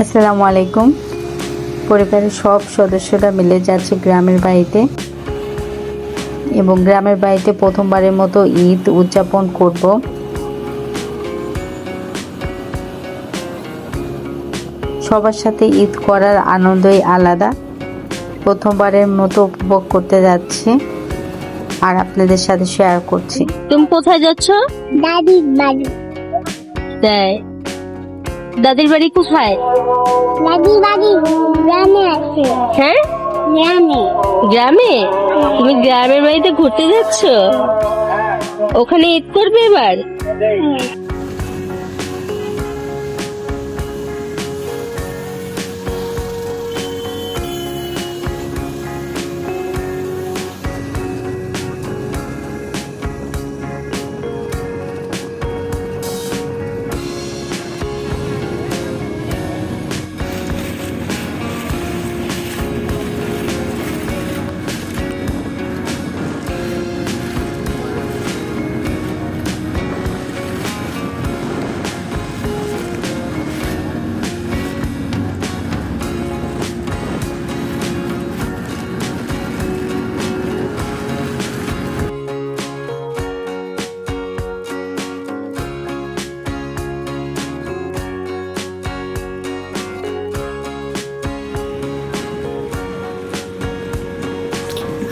আসসালামু আলাইকুম। পরিবারের সব সদস্যরা মিলে যাচ্ছে গ্রামের বাড়িতে এবং গ্রামের বাড়িতে প্রথমবারের মতো ঈদ উদযাপন করব। সবার সাথে ঈদ করার আনন্দই আলাদা। প্রথমবারের মতো উপভোগ করতে যাচ্ছি আর আপনাদের সাথে শেয়ার করছি। তুমি কোথায় যাচ্ছ? দাদির বাড়ি। তাই দাদির বাড়ি কোথায়? দাদির বাড়ি গ্রামে আছে। হ্যাঁ, গ্রামে। গ্রামে? তুমি গ্রামের বাড়িতে ঘুরতে যাচ্ছ? ওখানে ঈদ করবে এবার?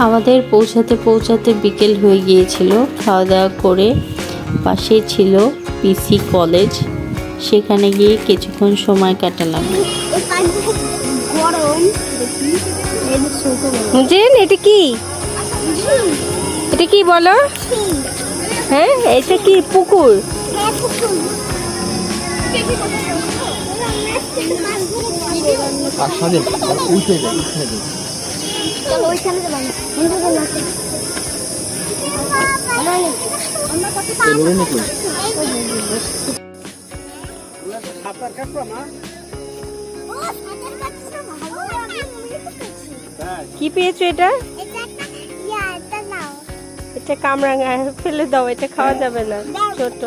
আমাদের পৌঁছাতে বিকেল হয়ে গিয়েছিল। খাওয়া দাওয়া করে পাশেই ছিল পিসি কলেজ, সেখানে গিয়ে কিছুক্ষণ সময় কাটালাম। গরম জেন, এটা কি? এটা কি বলো? হ্যাঁ, এটা কি পুকুর? কি পেয়েছো এটা? এটা কামরাঙা, ফেলে দাও, এটা খাওয়া যাবে না, ছোট।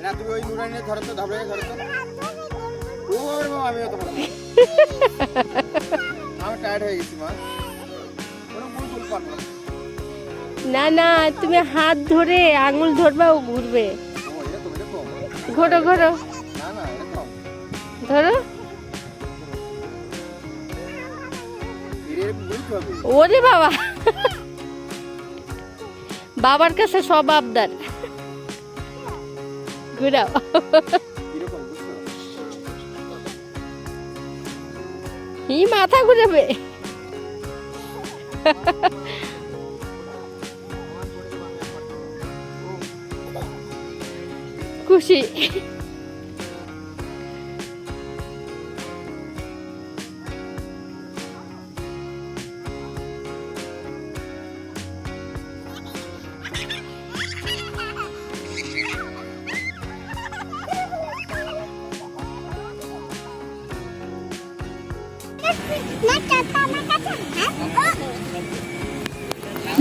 না তুমি ওই নুরানি ধরো তো, ধরো তো। ওরে বাবা, আমিও তো পারবো। আমি টায়ার্ড হয়ে গেছি মা। ওরা মন ফুল পারবো না না, তুমি হাত ধরে আঙুল ধরবা, ও ঘুরবে। ও এটা তো কম। ঘোরো ঘোরো, না না, এটা কম। ধরো। এরকম বলতে হবে। ওরে বাবা, বাবার কাছে সব আবদার। ঘুরাও। এরকম বুঝছো? ই মাথা ঘুরাবে। খুশি।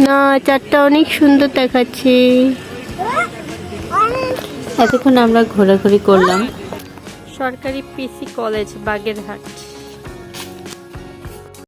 না, চারটা অনেক সুন্দর দেখাচ্ছে। এতক্ষণ আমরা ঘোরাঘুরি করলাম। সরকারি পিসি কলেজ, বাগেরহাট।